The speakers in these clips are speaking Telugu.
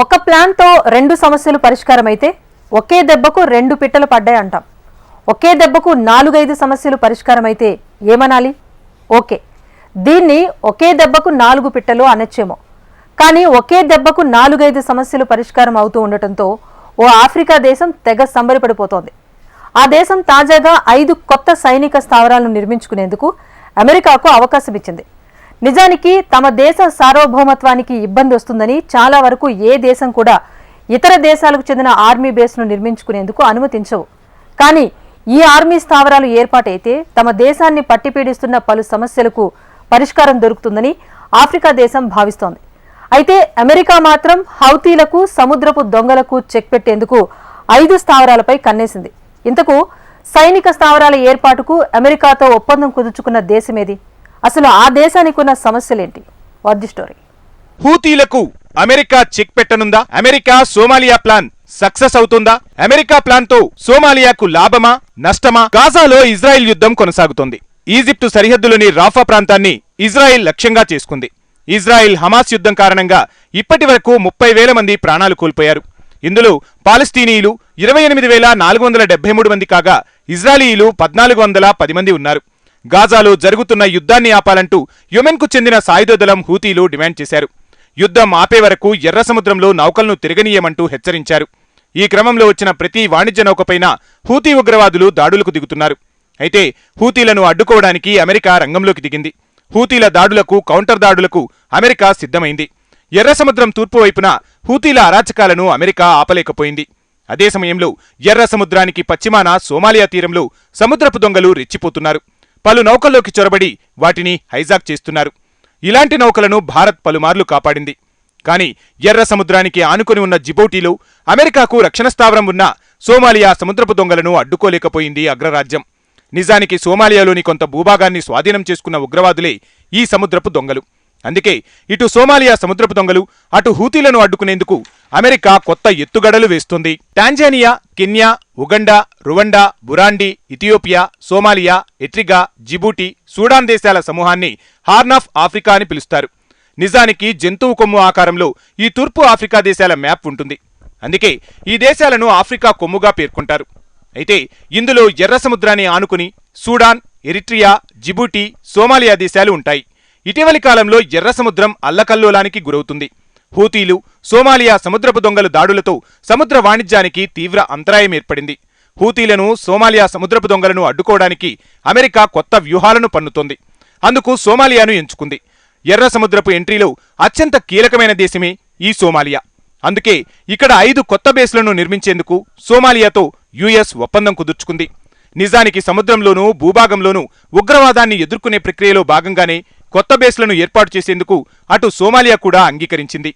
ఒక ప్లాన్తో రెండు సమస్యలు పరిష్కారమైతే ఒకే దెబ్బకు రెండు పిట్టలు పడ్డాయి అంటాం. ఒకే దెబ్బకు 4-5 సమస్యలు పరిష్కారమైతే ఏమనాలి? ఓకే, దీన్ని ఒకే దెబ్బకు 4 పిట్టలు అనొచ్చేమో. కానీ ఒకే దెబ్బకు 4-5 సమస్యలు పరిష్కారం అవుతూ ఉండటంతో ఓ ఆఫ్రికా దేశం తెగ సంబరపడిపోతోంది. ఆ దేశం తాజాగా 5 కొత్త సైనిక స్థావరాలను నిర్మించుకునేందుకు అమెరికాకు అవకాశం ఇచ్చింది. నిజానికి తమ దేశ సార్వభౌమత్వానికి ఇబ్బంది వస్తుందని చాలా వరకు ఏ దేశం కూడా ఇతర దేశాలకు చెందిన ఆర్మీ బేస్ను నిర్మించుకునేందుకు అనుమతించవు. కానీ ఈ ఆర్మీ స్థావరాలు ఏర్పాటైతే తమ దేశాన్ని పట్టిపీడిస్తున్న పలు సమస్యలకు పరిష్కారం దొరుకుతుందని ఆఫ్రికా దేశం భావిస్తోంది. అయితే అమెరికా మాత్రం హౌతీలకు, సముద్రపు దొంగలకు చెక్ పెట్టేందుకు 5 స్థావరాలపై కన్నేసింది. ఇంతకు సైనిక స్థావరాల ఏర్పాటుకు అమెరికాతో ఒప్పందం కుదుర్చుకున్న దేశమేది? అసలు ఆ దేశానికి ఉన్న సమస్యలేంటి? What the story? హూతీలకు అమెరికా చెక్ పెట్టనుందా? అమెరికా సోమాలియా ప్లాన్ సక్సెస్ అవుతుందా? అమెరికా ప్లాన్ తో సోమాలియాకు లాభమా నష్టమా? గాజాలో ఇజ్రాయెల్ యుద్ధం కొనసాగుతోంది. ఈజిప్టు సరిహద్దులోని రాఫా ప్రాంతాన్ని ఇజ్రాయెల్ లక్ష్యంగా చేసుకుంది. ఇజ్రాయెల్ హమాస్ యుద్ధం కారణంగా ఇప్పటి వరకు 30,000 మంది ప్రాణాలు కోల్పోయారు. ఇందులో పాలస్తీనీయులు 28,473 మంది కాగా ఇజ్రాయలీయులు 1,410 మంది ఉన్నారు. గాజాలో జరుగుతున్న యుద్ధాన్ని ఆపాలంటూ యెమెన్కు చెందిన సాయుధ దళం హూతీలు డిమాండ్ చేశారు. యుద్ధం ఆపే వరకు ఎర్ర సముద్రంలో నౌకలను తిరగనీయమంటూ హెచ్చరించారు. ఈ క్రమంలో వచ్చిన ప్రతి వాణిజ్య నౌకపైన హూతీ ఉగ్రవాదులు దాడులకు దిగుతున్నారు. అయితే హూతీలను అడ్డుకోవడానికి అమెరికా రంగంలోకి దిగింది. హూతీల దాడులకు, కౌంటర్ దాడులకు అమెరికా సిద్ధమైంది. ఎర్ర సముద్రం తూర్పు వైపున హూతీల అరాచకాలను అమెరికా ఆపలేకపోయింది. అదే సమయంలో ఎర్ర సముద్రానికి పశ్చిమాన సోమాలియా తీరంలో సముద్రపు దొంగలు రెచ్చిపోతున్నారు. పలు నౌకల్లోకి చొరబడి వాటిని హైజాక్ చేస్తున్నారు. ఇలాంటి నౌకలను భారత్ పలుమార్లు కాపాడింది. కానీ ఎర్ర సముద్రానికి ఆనుకుని ఉన్న జిబౌటీలో అమెరికాకు రక్షణ స్థావరం ఉన్న సోమాలియా సముద్రపు దొంగలను అడ్డుకోలేకపోయింది అగ్రరాజ్యం. నిజానికి సోమాలియాలోని కొంత భూభాగాన్ని స్వాధీనం చేసుకున్న ఉగ్రవాదులే ఈ సముద్రపు దొంగలు. అందుకే ఇటు సోమాలియా సముద్రపు దొంగలు, అటు హూతీలను అడ్డుకునేందుకు అమెరికా కొత్త ఎత్తుగడలు వేస్తోంది. Tanzania, Kenya, Uganda, Rwanda, Burundi, Ethiopia, Somalia, ఎట్రిగా, జిబూటి, సూడాన్ దేశాల సమూహాన్ని హార్న్ ఆఫ్ ఆఫ్రికా అని పిలుస్తారు. నిజానికి జంతువు కొమ్ము ఆకారంలో ఈ తూర్పు ఆఫ్రికా దేశాల మ్యాప్ ఉంటుంది. అందుకే ఈ దేశాలను ఆఫ్రికా కొమ్ముగా పేర్కొంటారు. అయితే ఇందులో ఎర్ర సముద్రాన్ని ఆనుకుని సూడాన్, ఎరిట్రియా, జిబూటి, సోమాలియా దేశాలు ఉంటాయి. ఇటీవలి కాలంలో ఎర్ర సముద్రం అల్లకల్లోలానికి గురవుతుంది. హూతీలు, సోమాలియా సముద్రపు దొంగలు దాడులతో సముద్ర వాణిజ్యానికి తీవ్ర అంతరాయం ఏర్పడింది. హూతీలను, సోమాలియా సముద్రపు దొంగలను అడ్డుకోవడానికి అమెరికా కొత్త వ్యూహాలను పన్నుతోంది. అందుకు సోమాలియాను ఎంచుకుంది. ఎర్ర సముద్రపు ఎంట్రీలో అత్యంత కీలకమైన దేశమే ఈ సోమాలియా. అందుకే ఇక్కడ 5 కొత్త బేస్లను నిర్మించేందుకు సోమాలియాతో యుఎస్ ఒప్పందం కుదుర్చుకుంది. నిజానికి సముద్రంలోనూ భూభాగంలోనూ ఉగ్రవాదాన్ని ఎదుర్కొనే ప్రక్రియలో భాగంగానే కొత్త బేస్లను ఏర్పాటు చేసేందుకు అటు సోమాలియా కూడా అంగీకరించింది.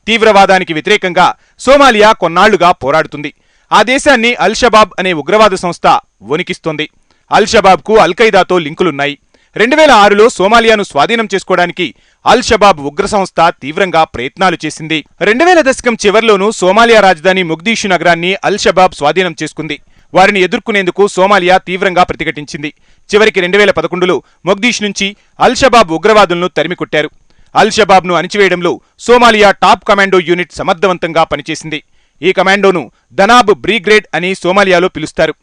తీవ్రవాదానికి వ్యతిరేకంగా సోమాలియా కొన్నాళ్లుగా పోరాడుతుంది. ఆ దేశాన్ని అల్ షబాబ్ అనే ఉగ్రవాద సంస్థ వణికిస్తోంది. అల్ షబాబ్కు అల్ ఖైదాతో లింకులున్నాయి. 2006లో సోమాలియాను స్వాధీనం చేసుకోవడానికి అల్ షబాబ్ ఉగ్ర సంస్థ తీవ్రంగా ప్రయత్నాలు చేసింది. 2000 దశకం చివర్లోనూ సోమాలియా రాజధాని మొగదీషు నగరాన్ని అల్ షబాబ్ స్వాధీనం చేసుకుంది. వారిని ఎదుర్కొనేందుకు సోమాలియా తీవ్రంగా ప్రతిఘటించింది. చివరికి 2011లో మొగదీష్ నుంచి అల్ షబాబ్ ఉగ్రవాదులను తరిమికొట్టారు. అల్ షబాబ్ను అణిచివేయడంలో సోమాలియా టాప్ కమాండో యూనిట్ సమర్థవంతంగా పనిచేసింది. ఈ కమాండోను దనాబ్ బ్రిగేడ్ అని సోమాలియాలో పిలుస్తారు.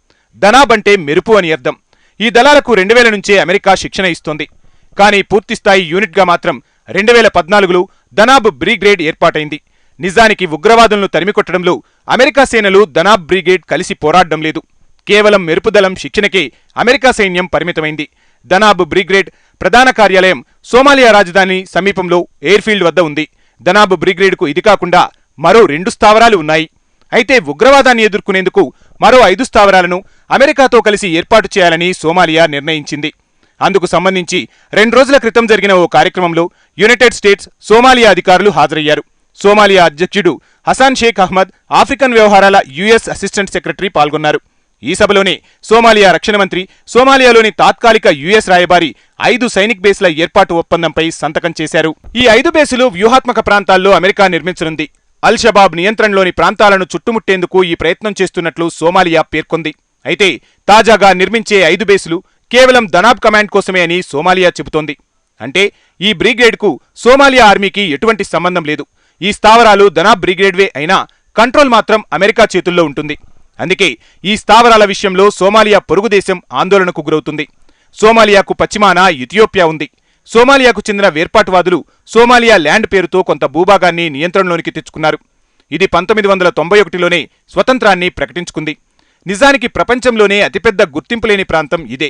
దనాబ్ అంటే మెరుపు అని అర్థం. ఈ దళాలకు 2000 నుంచే అమెరికా శిక్షణ ఇస్తోంది. కానీ పూర్తిస్థాయి యూనిట్గా మాత్రం 2014లో దనాబ్ బ్రిగేడ్ ఏర్పాటైంది. నిజానికి ఉగ్రవాదులను తరిమికొట్టడంలో అమెరికా సేనలు దనాబ్ బ్రిగేడ్ కలిసి పోరాడడం లేదు. కేవలం మెరుపుదళం శిక్షణకే అమెరికా సైన్యం పరిమితమైంది. దనాబ్ బ్రిగేడ్ ప్రధాన కార్యాలయం సోమాలియా రాజధాని సమీపంలో ఎయిర్ఫీల్డ్ వద్ద ఉంది. దనాబ్ బ్రిగేడ్కు ఇది కాకుండా మరో 2 స్థావరాలు ఉన్నాయి. అయితే ఉగ్రవాదాన్ని ఎదుర్కొనేందుకు మరో 5 స్థావరాలను అమెరికాతో కలిసి ఏర్పాటు చేయాలని సోమాలియా నిర్ణయించింది. అందుకు సంబంధించి 2 రోజుల క్రితం జరిగిన ఓ కార్యక్రమంలో యునైటెడ్ స్టేట్స్, సోమాలియా అధికారులు హాజరయ్యారు. సోమాలియా అధ్యక్షుడు హసన్ షేక్ అహ్మద్, ఆఫ్రికన్ వ్యవహారాల యుఎస్ అసిస్టెంట్ సెక్రటరీ పాల్గొన్నారు. ఈ సభలోనే సోమాలియా రక్షణ మంత్రి, సోమాలియాలోని తాత్కాలిక యుఎస్ రాయబారి 5 సైనిక్ బేస్ల ఏర్పాటు ఒప్పందంపై సంతకం చేశారు. ఈ 5 బేసులు వ్యూహాత్మక ప్రాంతాల్లో అమెరికా నిర్మించనుంది. అల్ షబాబ్ నియంత్రణలోని ప్రాంతాలను చుట్టుముట్టేందుకు ఈ ప్రయత్నం చేస్తున్నట్లు సోమాలియా పేర్కొంది. అయితే తాజాగా నిర్మించే 5 బేసులు కేవలం దనాబ్ కమాండ్ కోసమే అని సోమాలియా చెబుతోంది. అంటే ఈ బ్రిగేడ్కు సోమాలియా ఆర్మీకి ఎటువంటి సంబంధం లేదు. ఈ స్థావరాలు ధనా బ్రిగేడ్వే అయినా కంట్రోల్ మాత్రం అమెరికా చేతుల్లో ఉంటుంది. అందుకే ఈ స్థావరాల విషయంలో సోమాలియా పొరుగు దేశం ఆందోళనకు గురవుతుంది. సోమాలియాకు పశ్చిమాన ఇథియోపియా ఉంది. సోమాలియాకు చెందిన వేర్పాటువాదులు సోమాలియా ల్యాండ్ పేరుతో కొంత భూభాగాన్ని నియంత్రణలోనికి తెచ్చుకున్నారు. ఇది 1991లోనే స్వతంత్రాన్ని ప్రకటించుకుంది. నిజానికి ప్రపంచంలోనే అతిపెద్ద గుర్తింపులేని ప్రాంతం ఇదే.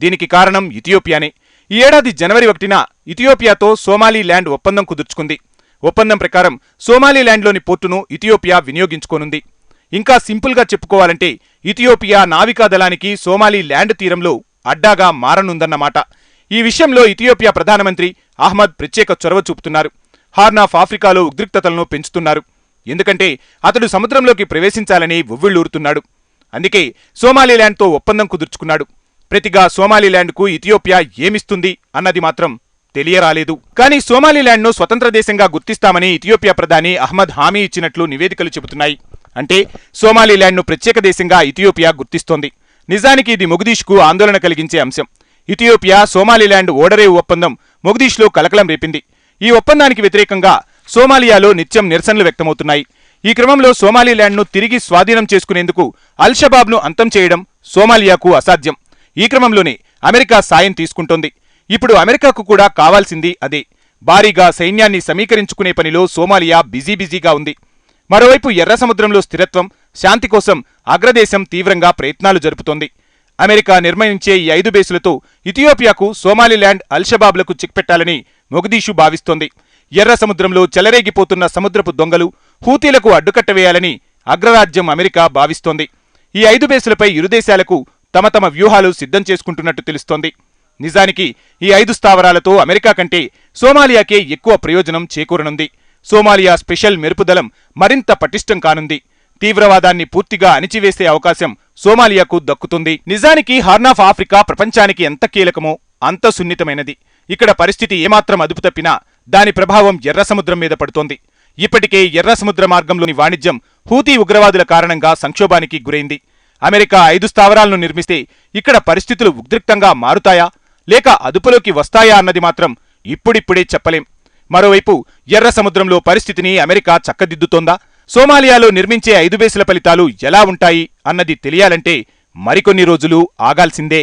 దీనికి కారణం ఇథియోపియానే. ఈ ఏడాది జనవరి 1న ఇథియోపియాతో సోమాలీ ల్యాండ్ ఒప్పందం కుదుర్చుకుంది. ఒప్పందం ప్రకారం సోమాలీల్యాండ్లోని పోర్టును ఇథియోపియా వినియోగించుకోనుంది. ఇంకా సింపుల్గా చెప్పుకోవాలంటే ఇథియోపియా నావికాదళానికి సోమాలీ ల్యాండ్ తీరంలో అడ్డాగా మారనుందన్నమాట. ఈ విషయంలో ఇథియోపియా ప్రధానమంత్రి అహ్మద్ ప్రత్యేక చొరవ చూపుతున్నారు. హార్న్ ఆఫ్ ఆఫ్రికాలో ఉద్రిక్తతలను పెంచుతున్నారు. ఎందుకంటే అతడు సముద్రంలోకి ప్రవేశించాలని ఉవ్విళ్లూరుతున్నాడు. అందుకే సోమాలీల్యాండ్తో ఒప్పందం కుదుర్చుకున్నాడు. ప్రతిగా సోమాలీల్యాండ్కు ఇథియోపియా ఏమిస్తుంది అన్నది మాత్రం తెలియరాలేదు. కానీ సోమాలీల్యాండ్ను స్వతంత్ర దేశంగా గుర్తిస్తామని ఇథియోపియా ప్రధాని అహ్మద్ హామీ ఇచ్చినట్లు నివేదికలు చెబుతున్నాయి. అంటే సోమాలీల్యాండ్ను ప్రత్యేక దేశంగా ఇథియోపియా గుర్తిస్తోంది. నిజానికి ఇది మొగదీషుకు ఆందోళన కలిగించే అంశం. ఇథియోపియా సోమాలీల్యాండ్ ఓడరేవు ఒప్పందం మొగదీషులో కలకలం రేపింది. ఈ ఒప్పందానికి వ్యతిరేకంగా సోమాలియాలో నిత్యం నిరసనలు వ్యక్తమవుతున్నాయి. ఈ క్రమంలో సోమాలీల్యాండ్ను తిరిగి స్వాధీనం చేసుకునేందుకు అల్-షబాబ్ను అంతం చేయడం సోమాలియాకు అసాధ్యం. ఈ క్రమంలోనే అమెరికా సాయం తీసుకుంటోంది. ఇప్పుడు అమెరికాకు కూడా కావాల్సింది అదే. భారీగా సైన్యాన్ని సమీకరించుకునే పనిలో సోమాలియా బిజీగా ఉంది. మరోవైపు ఎర్ర సముద్రంలో స్థిరత్వం, శాంతి కోసం అగ్రదేశం తీవ్రంగా ప్రయత్నాలు జరుపుతోంది. అమెరికా నిర్ణయించే ఈ 5 బేసులతో ఇథియోపియాకు సోమాలీల్యాండ్, అల్-షబాబ్లకు చిక్పెట్టాలని మొగదీషు భావిస్తోంది. ఎర్ర సముద్రంలో చెలరేగిపోతున్న సముద్రపు దొంగలు, హూతీలకు అడ్డుకట్టవేయాలని అగ్రరాజ్యం అమెరికా భావిస్తోంది. ఈ 5 బేసులపై ఇరు దేశాలకు తమ తమ వ్యూహాలు సిద్ధం చేసుకుంటున్నట్టు తెలుస్తోంది. నిజానికి ఈ 5 స్థావరాలతో అమెరికా కంటే సోమాలియాకే ఎక్కువ ప్రయోజనం చేకూరనుంది. సోమాలియా స్పెషల్ మెరుపుదళం మరింత పటిష్టం కానుంది. తీవ్రవాదాన్ని పూర్తిగా అణిచివేసే అవకాశం సోమాలియాకు దక్కుతుంది. నిజానికి హార్న్ ఆఫ్ ఆఫ్రికా ప్రపంచానికి ఎంత కీలకమో అంత సున్నితమైనది. ఇక్కడ పరిస్థితి ఏమాత్రం అదుపు తప్పినా దాని ప్రభావం ఎర్ర సముద్రం మీద పడుతోంది. ఇప్పటికే ఎర్ర సముద్ర మార్గంలోని వాణిజ్యం హూతీ ఉగ్రవాదుల కారణంగా సంక్షోభానికి గురైంది. అమెరికా 5 స్థావరాలను నిర్మిస్తే ఇక్కడ పరిస్థితులు ఉద్రిక్తంగా మారుతాయా లేక అదుపులోకి వస్తాయా అన్నది మాత్రం ఇప్పుడిప్పుడే చెప్పలేం. మరోవైపు ఎర్ర సముద్రంలో పరిస్థితిని అమెరికా చక్కదిద్దుతోందా? సోమాలియాలో నిర్మించే 5 బేసుల ఫలితాలు ఎలా ఉంటాయి అన్నది తెలియాలంటే మరికొన్ని రోజులు ఆగాల్సిందే.